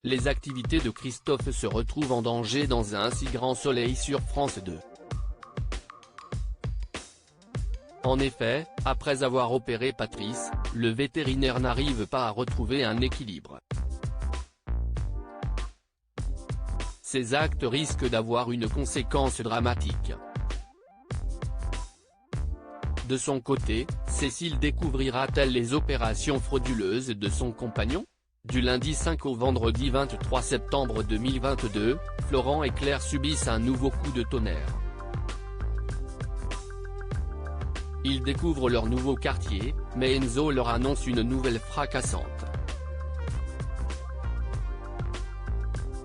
les activités de Christophe se retrouvent en danger dans Un si grand soleil sur France 2. En effet, après avoir opéré Patrice, le vétérinaire n'arrive pas à retrouver un équilibre. Ces actes risquent d'avoir une conséquence dramatique. De son côté, Cécile découvrira-t-elle les opérations frauduleuses de son compagnon ? Du lundi 5 au vendredi 23 septembre 2022, Florent et Claire subissent un nouveau coup de tonnerre. Ils découvrent leur nouveau quartier, mais Enzo leur annonce une nouvelle fracassante.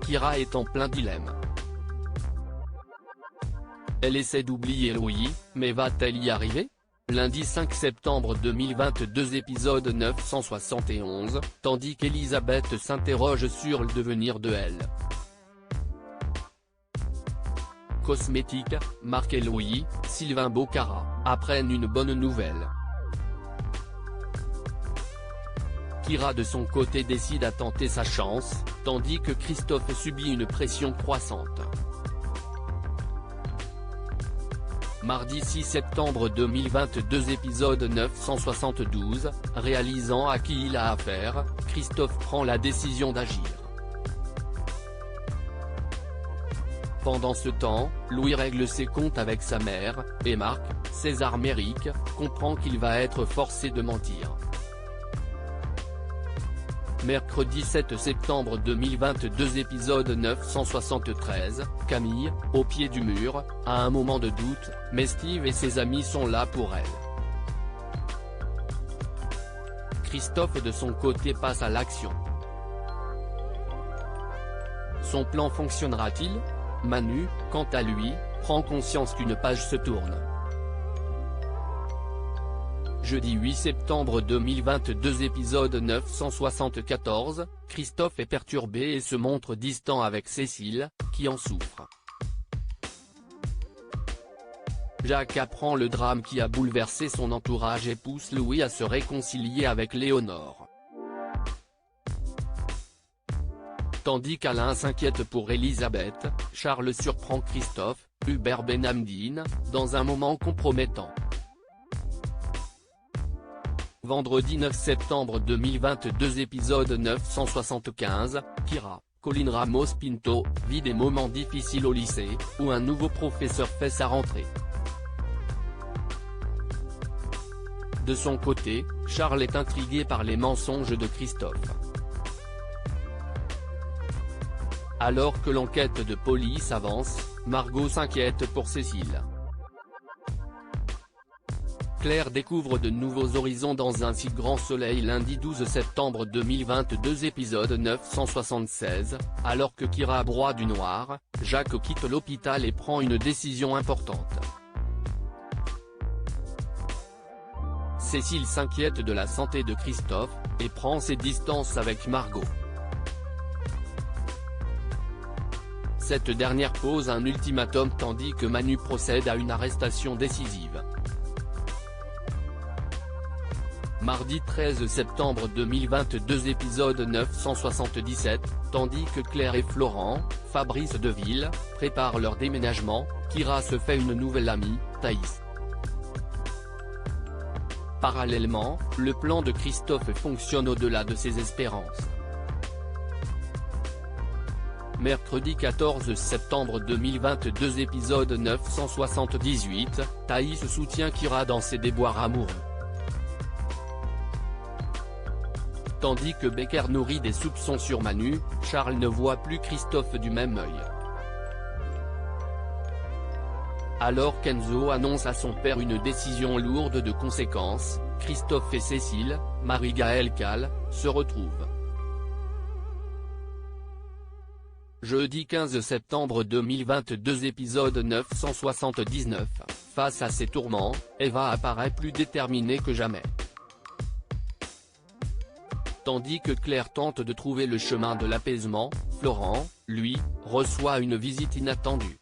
Kyra est en plein dilemme. Elle essaie d'oublier Louis, mais va-t-elle y arriver ? Lundi 5 septembre 2022 épisode 971, tandis qu'Elisabeth s'interroge sur le devenir de elle. Cosmétique, Marc et Louis, Sylvain Bocara, apprennent une bonne nouvelle. Kyra de son côté décide à tenter sa chance, tandis que Christophe subit une pression croissante. Mardi 6 septembre 2022 épisode 972, réalisant à qui il a affaire, Christophe prend la décision d'agir. Pendant ce temps, Louis règle ses comptes avec sa mère, et Marc, César Méric, comprend qu'il va être forcé de mentir. Mercredi 7 septembre 2022 épisode 973, Camille, au pied du mur, a un moment de doute, mais Steve et ses amis sont là pour elle. Christophe de son côté passe à l'action. Son plan fonctionnera-t-il ? Manu, quant à lui, prend conscience qu'une page se tourne. Jeudi 8 septembre 2022 épisode 974, Christophe est perturbé et se montre distant avec Cécile, qui en souffre. Jacques apprend le drame qui a bouleversé son entourage et pousse Louis à se réconcilier avec Léonore. Tandis qu'Alain s'inquiète pour Elisabeth, Charles surprend Christophe, Hubert Benhamdine, dans un moment compromettant. Vendredi 9 septembre 2022 épisode 975, Kyra, Colline Ramos Pinto, vit des moments difficiles au lycée, où un nouveau professeur fait sa rentrée. De son côté, Charles est intrigué par les mensonges de Christophe. Alors que l'enquête de police avance, Margot s'inquiète pour Cécile. Claire découvre de nouveaux horizons dans Un si grand soleil lundi 12 septembre 2022 épisode 976, alors que Kyra broie du noir, Jacques quitte l'hôpital et prend une décision importante. Cécile s'inquiète de la santé de Christophe, et prend ses distances avec Margot. Cette dernière pose un ultimatum tandis que Manu procède à une arrestation décisive. Mardi 13 septembre 2022 épisode 977, tandis que Claire et Florent, Fabrice Deville, préparent leur déménagement, Kyra se fait une nouvelle amie, Thaïs. Parallèlement, le plan de Christophe fonctionne au-delà de ses espérances. Mercredi 14 septembre 2022 épisode 978, Thaïs soutient Kyra dans ses déboires amoureux. Tandis que Becker nourrit des soupçons sur Manu, Charles ne voit plus Christophe du même œil. Alors qu'Enzo annonce à son père une décision lourde de conséquences, Christophe et Cécile, Marie-Gaëlle Cal, se retrouvent. Jeudi 15 septembre 2022 épisode 979, face à ses tourments, Eva apparaît plus déterminée que jamais. Tandis que Claire tente de trouver le chemin de l'apaisement, Florent, lui, reçoit une visite inattendue.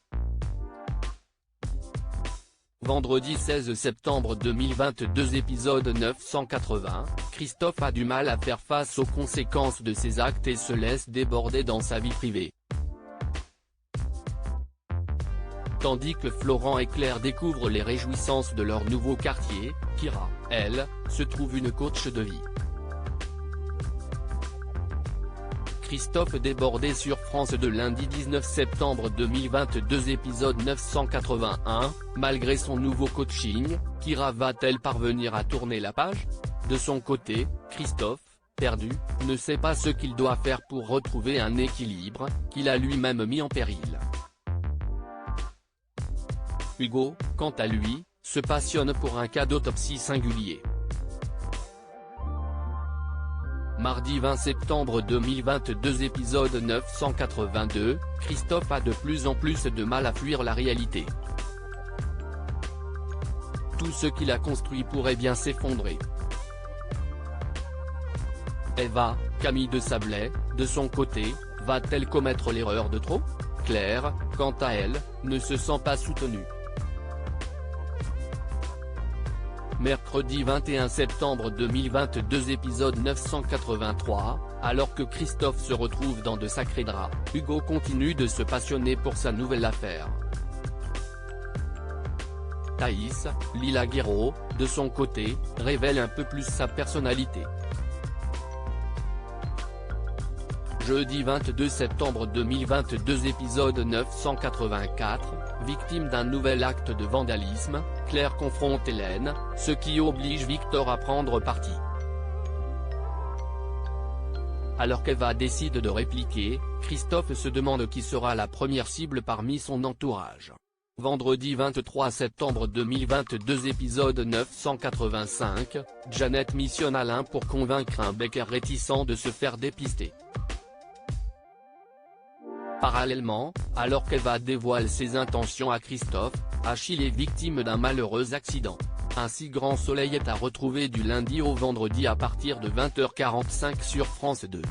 Vendredi 16 septembre 2022 épisode 980, Christophe a du mal à faire face aux conséquences de ses actes et se laisse déborder dans sa vie privée. Tandis que Florent et Claire découvrent les réjouissances de leur nouveau quartier, Kyra, elle, se trouve une coach de vie. Christophe débordé sur France 2 lundi 19 septembre 2022 épisode 981, malgré son nouveau coaching, Kyra va-t-elle parvenir à tourner la page? De son côté, Christophe, perdu, ne sait pas ce qu'il doit faire pour retrouver un équilibre, qu'il a lui-même mis en péril. Hugo, quant à lui, se passionne pour un cas d'autopsie singulier. Mardi 20 septembre 2022 épisode 982, Christophe a de plus en plus de mal à fuir la réalité. Tout ce qu'il a construit pourrait bien s'effondrer. Eva, Camille de Sablé, de son côté, va-t-elle commettre l'erreur de trop? Claire, quant à elle, ne se sent pas soutenue. Mercredi 21 septembre 2022 épisode 983, alors que Christophe se retrouve dans de sacrés draps, Hugo continue de se passionner pour sa nouvelle affaire. Thaïs, Lila Guerreau, de son côté, révèle un peu plus sa personnalité. Jeudi 22 septembre 2022 épisode 984, victime d'un nouvel acte de vandalisme, Claire confronte Hélène, ce qui oblige Victor à prendre parti. Alors qu'Eva décide de répliquer, Christophe se demande qui sera la première cible parmi son entourage. Vendredi 23 septembre 2022 épisode 985, Janet missionne Alain pour convaincre un Becker réticent de se faire dépister. Parallèlement, alors qu'Eva dévoile ses intentions à Christophe, Achille est victime d'un malheureux accident. Ainsi Grand Soleil est à retrouver du lundi au vendredi à partir de 20h45 sur France 2.